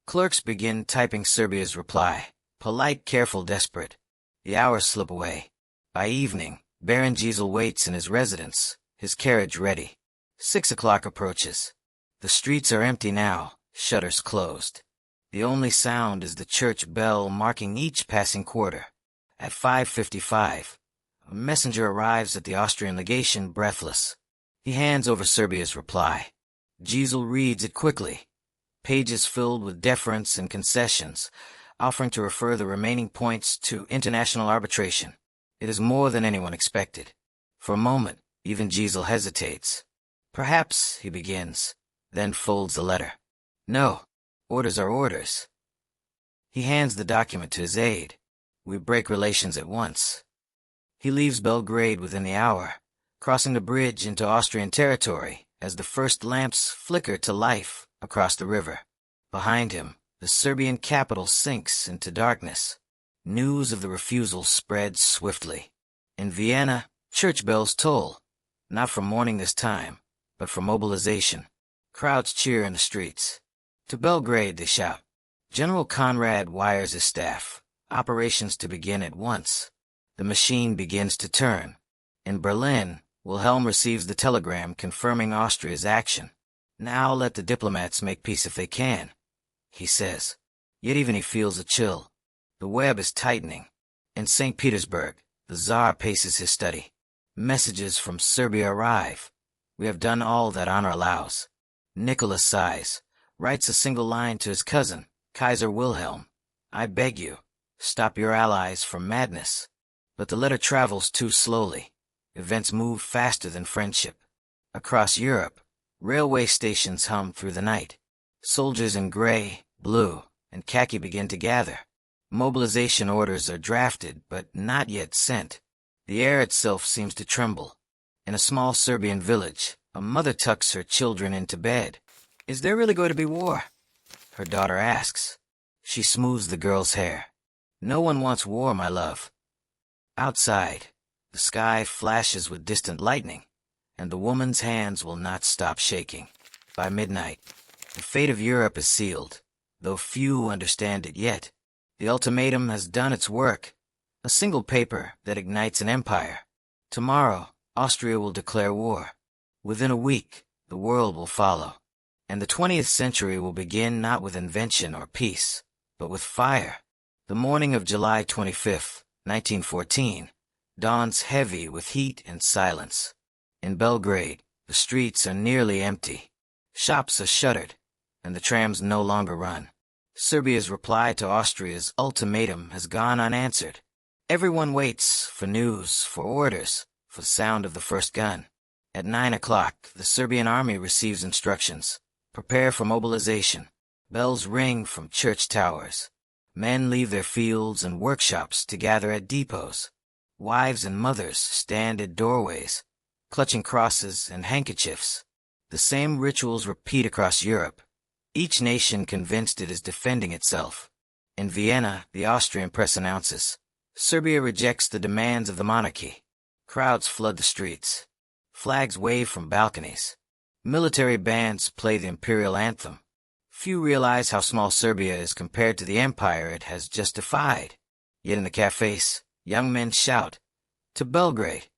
Speaker 1: Clerks begin typing Serbia's reply, polite, careful, desperate. The hours slip away. By evening, Baron Giesel waits in his residence, his carriage ready. 6 o'clock approaches. The streets are empty now, shutters closed. The only sound is the church bell marking each passing quarter. At 5:55, a messenger arrives at the Austrian legation, breathless. He hands over Serbia's reply. Giesel reads it quickly, pages filled with deference and concessions, offering to refer the remaining points to international arbitration. It is more than anyone expected. For a moment, even Giesel hesitates. "Perhaps," he begins, then folds the letter. "No, orders are orders." He hands the document to his aide. "We break relations at once." He leaves Belgrade within the hour, crossing the bridge into Austrian territory as the first lamps flicker to life across the river. Behind him, the Serbian capital sinks into darkness. News of the refusal spreads swiftly. In Vienna, church bells toll, not for mourning this time, but for mobilization. Crowds cheer in the streets. To Belgrade they shout. General Conrad wires his staff, operations to begin at once. The machine begins to turn. In Berlin, Wilhelm receives the telegram confirming Austria's action. "Now let the diplomats make peace if they can," he says. Yet even he feels a chill. The web is tightening. In St. Petersburg, the Tsar paces his study. Messages from Serbia arrive. "We have done all that honor allows." Nicholas sighs, writes a single line to his cousin, Kaiser Wilhelm. "I beg you, stop your allies from madness." But the letter travels too slowly. Events move faster than friendship. Across Europe, railway stations hum through the night. Soldiers in gray, blue, and khaki begin to gather. Mobilization orders are drafted, but not yet sent. The air itself seems to tremble. In a small Serbian village, a mother tucks her children into bed. "Is there really going to be war?" her daughter asks. She smooths the girl's hair. "No one wants war, my love." Outside, the sky flashes with distant lightning, and the woman's hands will not stop shaking. By midnight, the fate of Europe is sealed, though few understand it yet. The ultimatum has done its work, a single paper that ignites an empire. Tomorrow, Austria will declare war. Within a week, the world will follow. And the 20th century will begin not with invention or peace, but with fire. The morning of July 25th, 1914, dawns heavy with heat and silence. In Belgrade, the streets are nearly empty. Shops are shuttered, and the trams no longer run. Serbia's reply to Austria's ultimatum has gone unanswered. Everyone waits for news, for orders, for the sound of the first gun. At 9 o'clock, the Serbian army receives instructions. Prepare for mobilization. Bells ring from church towers. Men leave their fields and workshops to gather at depots. Wives and mothers stand at doorways, clutching crosses and handkerchiefs. The same rituals repeat across Europe, each nation convinced it is defending itself. In Vienna, the Austrian press announces, Serbia rejects the demands of the monarchy. Crowds flood the streets. Flags wave from balconies. Military bands play the imperial anthem. Few realize how small Serbia is compared to the empire it has just defied. Yet in the cafes, young men shout, "To Belgrade,"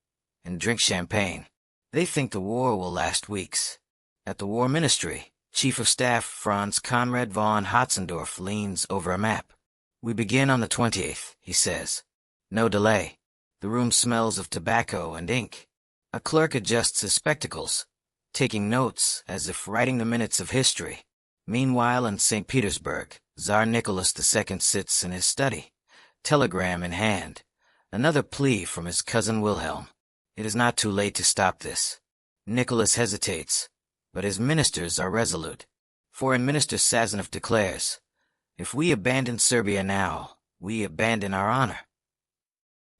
Speaker 1: and drink champagne. They think the war will last weeks. At the War Ministry, Chief of Staff Franz Conrad von Hotzendorf leans over a map. "We begin on the 28th, he says. No delay. The room smells of tobacco and ink. A clerk adjusts his spectacles, taking notes as if writing the minutes of history. Meanwhile, in St. Petersburg, Tsar Nicholas II sits in his study, telegram in hand, another plea from his cousin Wilhelm. It is not too late to stop this. Nicholas hesitates, but his ministers are resolute. Foreign Minister Sazonov declares, "If we abandon Serbia now, we abandon our honor."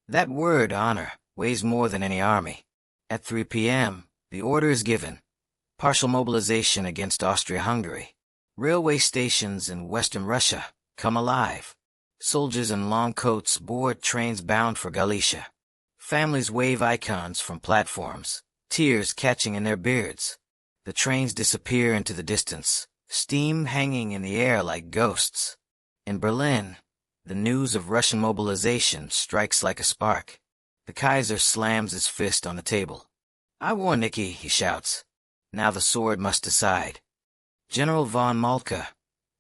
Speaker 1: That word, honor, weighs more than any army. At 3 p.m., the order is given. Partial mobilization against Austria-Hungary. Railway stations in western Russia come alive. Soldiers in long coats board trains bound for Galicia. Families wave icons from platforms, tears catching in their beards. The trains disappear into the distance, steam hanging in the air like ghosts. In Berlin, the news of Russian mobilization strikes like a spark. The Kaiser slams his fist on the table. "I warn Nicky," he shouts. Now the sword must decide. General von Moltke,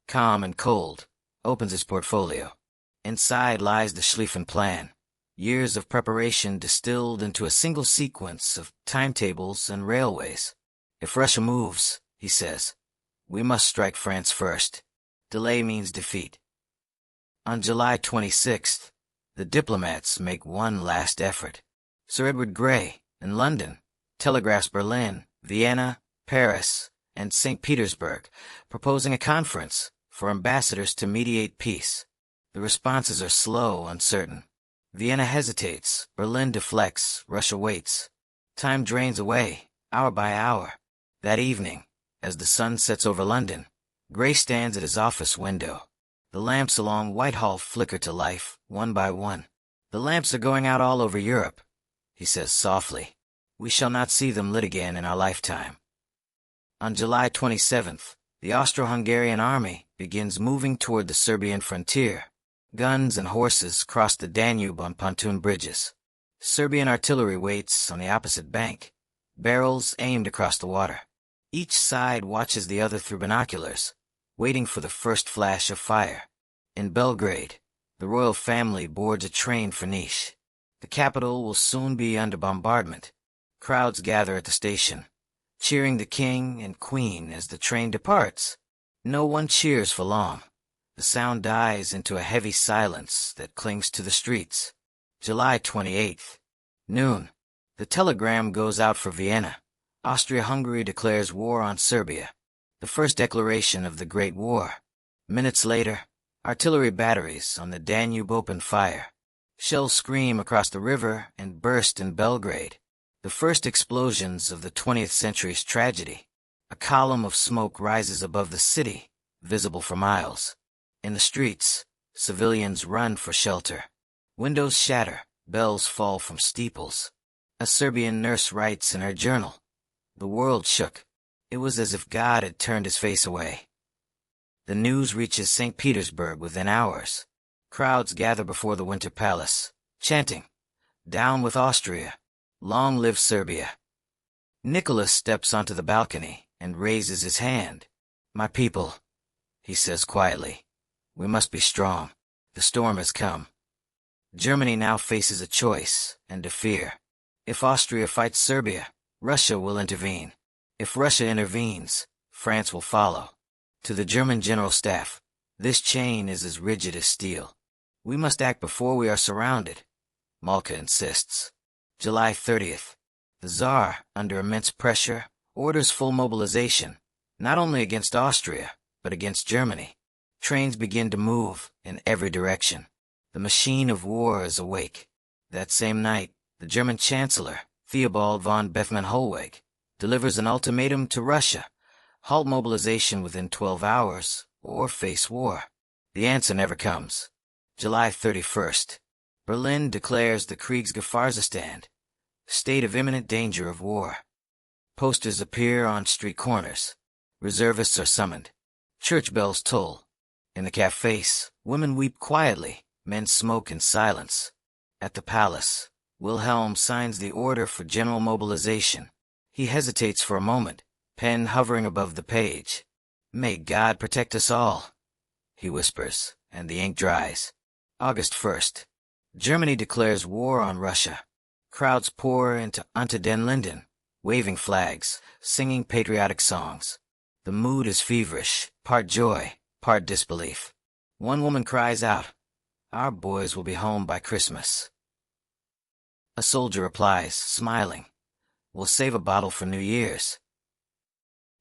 Speaker 1: calm and cold, opens his portfolio. Inside lies the Schlieffen Plan, years of preparation distilled into a single sequence of timetables and railways. "If Russia moves," he says, "we must strike France first. Delay means defeat." On July 26th, the diplomats make one last effort. Sir Edward Grey, in London, telegraphs Berlin, Vienna, Paris, and St. Petersburg, proposing a conference for ambassadors to mediate peace. The responses are slow, uncertain. Vienna hesitates, Berlin deflects, Russia waits. Time drains away, hour by hour. That evening, as the sun sets over London, Grey stands at his office window. The lamps along Whitehall flicker to life, one by one. "The lamps are going out all over Europe," he says softly. "We shall not see them lit again in our lifetime." On July 27th, the Austro-Hungarian army begins moving toward the Serbian frontier. Guns and horses cross the Danube on pontoon bridges. Serbian artillery waits on the opposite bank, barrels aimed across the water. Each side watches the other through binoculars, waiting for the first flash of fire. In Belgrade, the royal family boards a train for Niš. The capital will soon be under bombardment. Crowds gather at the station, cheering the king and queen as the train departs. No one cheers for long. The sound dies into a heavy silence that clings to the streets. July 28th, noon. The telegram goes out for Vienna. Austria-Hungary declares war on Serbia. The first declaration of the Great War. Minutes later, artillery batteries on the Danube open fire. Shells scream across the river and burst in Belgrade. The first explosions of the 20th century's tragedy. A column of smoke rises above the city, visible for miles. In the streets, civilians run for shelter. Windows shatter, bells fall from steeples. A Serbian nurse writes in her journal, "The world shook. It was as if God had turned his face away." The news reaches St. Petersburg within hours. Crowds gather before the Winter Palace, chanting, "Down with Austria! Long live Serbia!" Nicholas steps onto the balcony and raises his hand. "My people," he says quietly, "we must be strong. The storm has come." Germany now faces a choice and a fear. If Austria fights Serbia, Russia will intervene. If Russia intervenes, France will follow. To the German General Staff, this chain is as rigid as steel. "We must act before we are surrounded," Malka insists. July 30th. The Tsar, under immense pressure, orders full mobilization, not only against Austria, but against Germany. Trains begin to move in every direction. The machine of war is awake. That same night, the German Chancellor, Theobald von Bethmann-Hollweg, delivers an ultimatum to Russia: halt mobilization within 12 hours, or face war. The answer never comes. July 31st. Berlin declares the Kriegsgefahrzustand, state of imminent danger of war. Posters appear on street corners. Reservists are summoned. Church bells toll. In the cafes, women weep quietly, men smoke in silence. At the palace, Wilhelm signs the order for general mobilization. He hesitates for a moment, pen hovering above the page. "May God protect us all," he whispers, and the ink dries. August 1st. Germany declares war on Russia. Crowds pour into Unter den Linden, waving flags, singing patriotic songs. The mood is feverish, part joy, part disbelief. One woman cries out, "Our boys will be home by Christmas." A soldier replies, smiling, "We'll save a bottle for New Year's."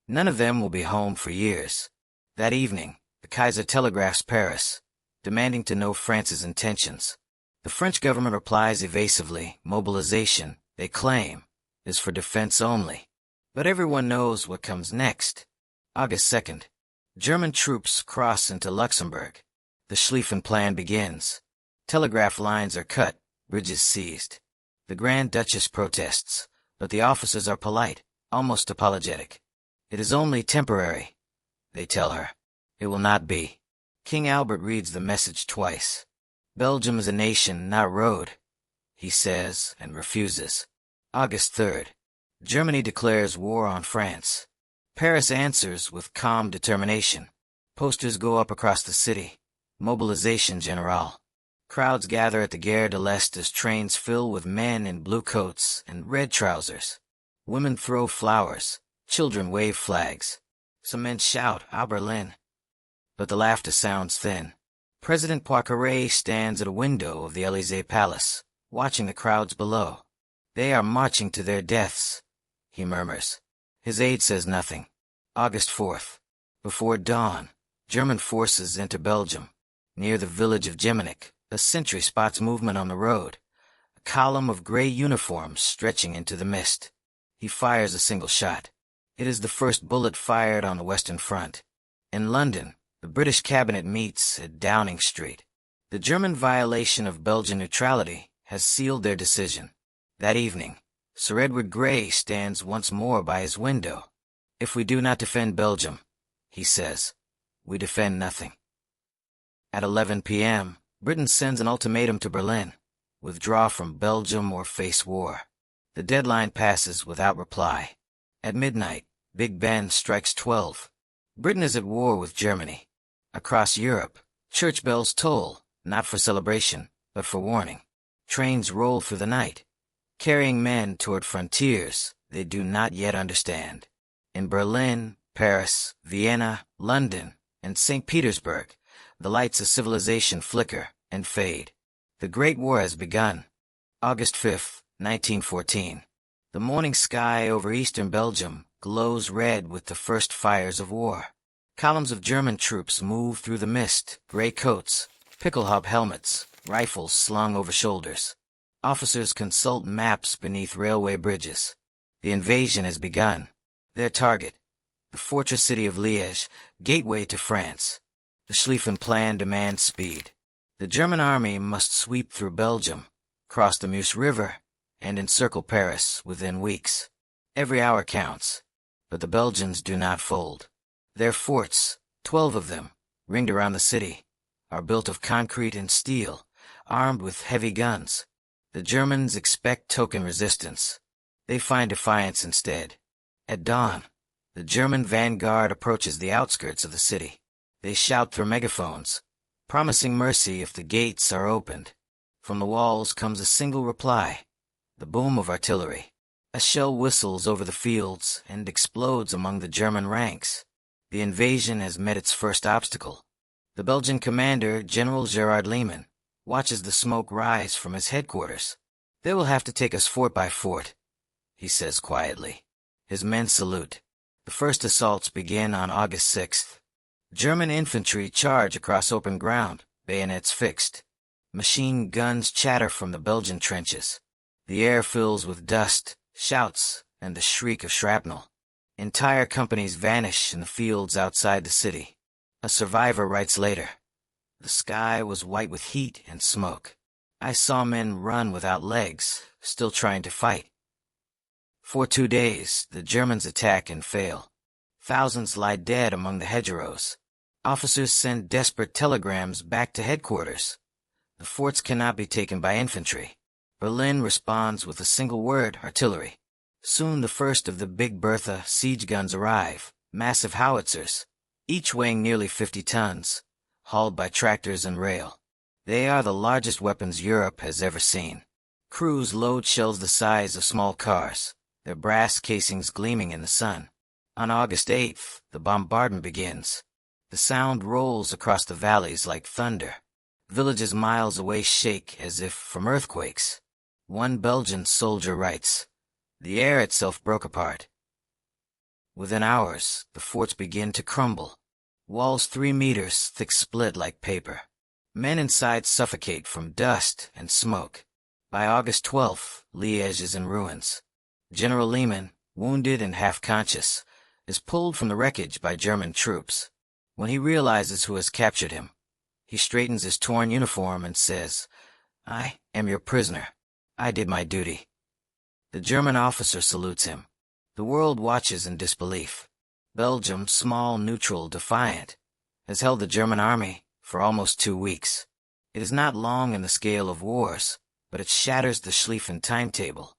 Speaker 1: None of them will be home for years. That evening, the Kaiser telegraphs Paris, demanding to know France's intentions. The French government replies evasively, mobilization, they claim, is for defense only. But everyone knows what comes next. August 2nd. German troops cross into Luxembourg. The Schlieffen Plan begins. Telegraph lines are cut, bridges seized. The Grand Duchess protests, but the officers are polite, almost apologetic. "It is only temporary," they tell her. It will not be. King Albert reads the message twice. "Belgium is a nation, not a road," he says, and refuses. August 3rd. Germany declares war on France. Paris answers with calm determination. Posters go up across the city. Mobilization General. Crowds gather at the Gare de l'Est as trains fill with men in blue coats and red trousers. Women throw flowers. Children wave flags. Some men shout, "À Berlin." But the laughter sounds thin. President Poincaré stands at a window of the Élysée Palace, watching the crowds below. "They are marching to their deaths," he murmurs. His aide says nothing. August 4th. Before dawn, German forces enter Belgium. Near the village of Geminic, a sentry spots movement on the road. A column of gray uniforms stretching into the mist. He fires a single shot. It is the first bullet fired on the Western Front. In London, the British cabinet meets at Downing Street. The German violation of Belgian neutrality has sealed their decision. That evening, Sir Edward Grey stands once more by his window. "If we do not defend Belgium," he says, "we defend nothing." At 11 p.m., Britain sends an ultimatum to Berlin: withdraw from Belgium or face war. The deadline passes without reply. At midnight, Big Ben strikes 12. Britain is at war with Germany. Across Europe, church bells toll, not for celebration, but for warning. Trains roll through the night, carrying men toward frontiers they do not yet understand. In Berlin, Paris, Vienna, London, and St. Petersburg, the lights of civilization flicker and fade. The Great War has begun. August 5th, 1914. The morning sky over eastern Belgium glows red with the first fires of war. Columns of German troops move through the mist, gray coats, pickelhaube helmets, rifles slung over shoulders. Officers consult maps beneath railway bridges. The invasion has begun. Their target, the fortress city of Liège, gateway to France. The Schlieffen Plan demands speed. The German army must sweep through Belgium, cross the Meuse River, and encircle Paris within weeks. Every hour counts, but the Belgians do not fold. Their forts, 12 of them, ringed around the city, are built of concrete and steel, armed with heavy guns. The Germans expect token resistance. They find defiance instead. At dawn, the German vanguard approaches the outskirts of the city. They shout through megaphones, promising mercy if the gates are opened. From the walls comes a single reply, the boom of artillery. A shell whistles over the fields and explodes among the German ranks. The invasion has met its first obstacle. The Belgian commander, General Gerard Lehmann, watches the smoke rise from his headquarters. "They will have to take us fort by fort," he says quietly. His men salute. The first assaults begin on August 6th. German infantry charge across open ground, bayonets fixed. Machine guns chatter from the Belgian trenches. The air fills with dust, shouts, and the shriek of shrapnel. Entire companies vanish in the fields outside the city. A survivor writes later, "The sky was white with heat and smoke. I saw men run without legs, still trying to fight." For 2 days, the Germans attack and fail. Thousands lie dead among the hedgerows. Officers send desperate telegrams back to headquarters. The forts cannot be taken by infantry. Berlin responds with a single word, artillery. Soon the first of the Big Bertha siege guns arrive, massive howitzers, each weighing nearly 50 tons, hauled by tractors and rail. They are the largest weapons Europe has ever seen. Crews load shells the size of small cars, their brass casings gleaming in the sun. On August 8th, the bombardment begins. The sound rolls across the valleys like thunder. Villages miles away shake as if from earthquakes. One Belgian soldier writes, "The air itself broke apart." Within hours, the forts begin to crumble. Walls 3 meters thick split like paper. Men inside suffocate from dust and smoke. By August 12th, Liège is in ruins. General Lehmann, wounded and half-conscious, is pulled from the wreckage by German troops. When he realizes who has captured him, he straightens his torn uniform and says, "I am your prisoner. I did my duty." The German officer salutes him. The world watches in disbelief. Belgium, small, neutral, defiant, has held the German army for almost 2 weeks. It is not long in the scale of wars, but it shatters the Schlieffen timetable.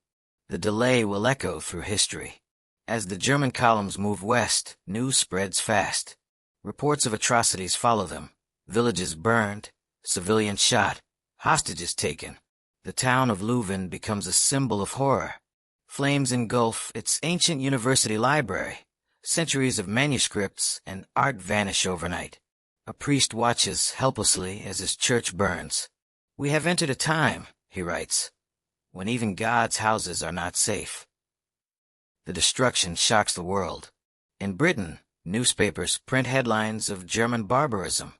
Speaker 1: The delay will echo through history. As the German columns move west, news spreads fast. Reports of atrocities follow them. Villages burned, civilians shot, hostages taken. The town of Leuven becomes a symbol of horror. Flames engulf its ancient university library. Centuries of manuscripts and art vanish overnight. A priest watches helplessly as his church burns. "We have entered a time," he writes, "when even God's houses are not safe." The destruction shocks the world. In Britain, newspapers print headlines of German barbarism.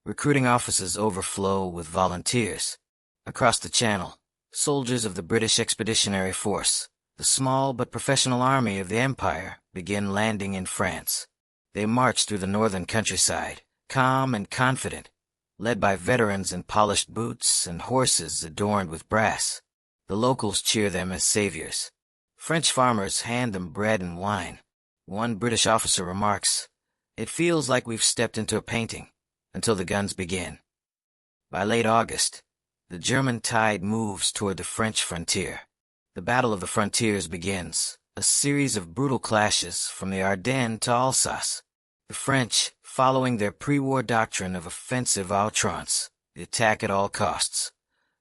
Speaker 1: Recruiting offices overflow with volunteers. Across the Channel, soldiers of the British Expeditionary Force, the small but professional army of the Empire, begin landing in France. They march through the northern countryside, calm and confident, led by veterans in polished boots and horses adorned with brass. The locals cheer them as saviors. French farmers hand them bread and wine. One British officer remarks, "It feels like we've stepped into a painting," until the guns begin. By late August, the German tide moves toward the French frontier. The Battle of the Frontiers begins, a series of brutal clashes from the Ardennes to Alsace. The French, following their pre-war doctrine of offensive outrance, the attack at all costs,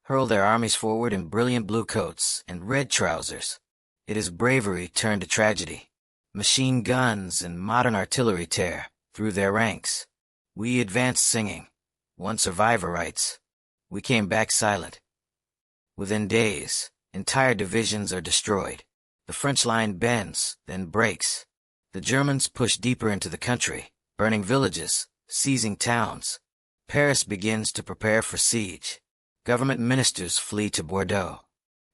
Speaker 1: hurl their armies forward in brilliant blue coats and red trousers. It is bravery turned to tragedy. Machine guns and modern artillery tear through their ranks. "We advance singing," one survivor writes. "We came back silent." Within days, Entire divisions are destroyed. The French line bends, then breaks. The Germans push deeper into the country, burning villages, seizing towns. Paris begins to prepare for siege. Government ministers flee to Bordeaux.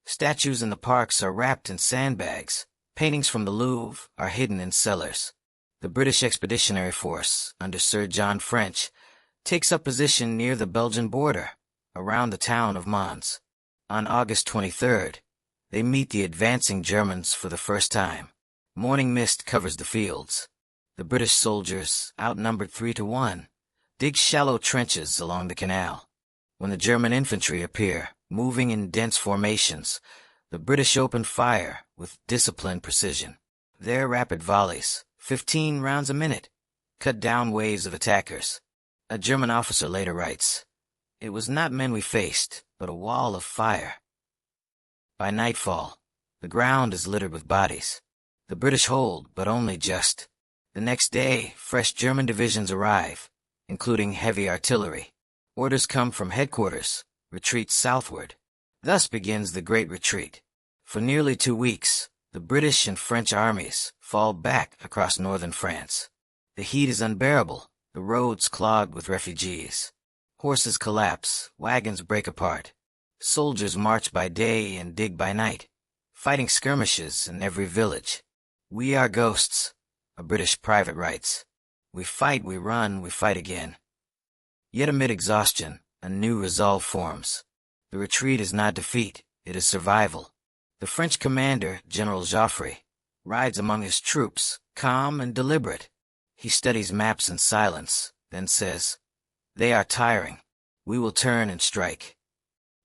Speaker 1: Statues in the parks are wrapped in sandbags. Paintings from the Louvre are hidden in cellars. The British Expeditionary Force, under Sir John French, takes up position near the Belgian border, around the town of Mons. On August 23rd, they meet the advancing Germans for the first time. Morning mist covers the fields. The British soldiers, outnumbered 3-1, dig shallow trenches along the canal. When the German infantry appear, moving in dense formations, the British open fire with disciplined precision. Their rapid volleys, 15 rounds a minute, cut down waves of attackers. A German officer later writes, "It was not men we faced, but a wall of fire." By nightfall, the ground is littered with bodies. The British hold, but only just. The next day, fresh German divisions arrive, including heavy artillery. Orders come from headquarters, retreat southward. Thus begins the Great Retreat. For nearly 2 weeks, the British and French armies fall back across northern France. The heat is unbearable, the roads clogged with refugees. Horses collapse, wagons break apart. Soldiers march by day and dig by night, fighting skirmishes in every village. "We are ghosts," a British private writes. "We fight, we run, we fight again." Yet amid exhaustion, a new resolve forms. The retreat is not defeat, it is survival. The French commander, General Joffre, rides among his troops, calm and deliberate. He studies maps in silence, then says, "They are tiring. We will turn and strike."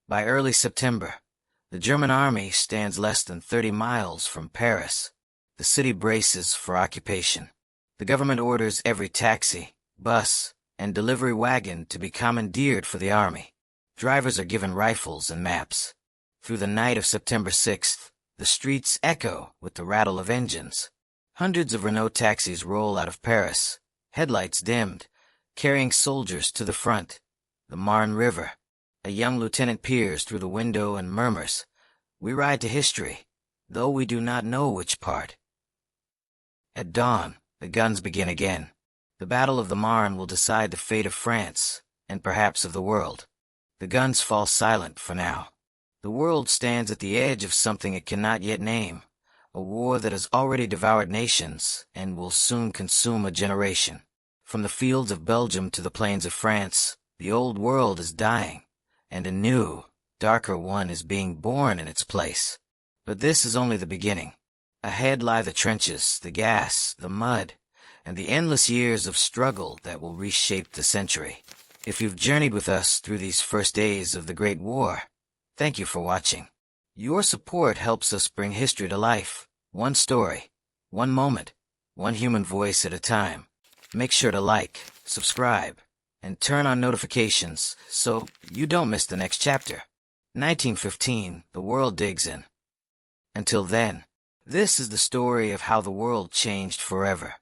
Speaker 1: By early September, the German army stands less than 30 miles from Paris. The city braces for occupation. The government orders every taxi, bus, and delivery wagon to be commandeered for the army. Drivers are given rifles and maps. Through the night of September 6th, the streets echo with the rattle of engines. Hundreds of Renault taxis roll out of Paris, headlights dimmed, carrying soldiers to the front. The Marne River. A young lieutenant peers through the window and murmurs, "We ride to history, though we do not know which part." At dawn, the guns begin again. The Battle of the Marne will decide the fate of France, and perhaps of the world. The guns fall silent for now. The world stands at the edge of something it cannot yet name, a war that has already devoured nations and will soon consume a generation. From the fields of Belgium to the plains of France, the old world is dying, and a new, darker one is being born in its place. But this is only the beginning. Ahead lie the trenches, the gas, the mud, and the endless years of struggle that will reshape the century. If you've journeyed with us through these first days of the Great War, thank you for watching. Your support helps us bring history to life, one story, one moment, one human voice at a time. Make sure to like, subscribe, and turn on notifications so you don't miss the next chapter. 1915, the world digs in. Until then, this is the story of how the world changed forever.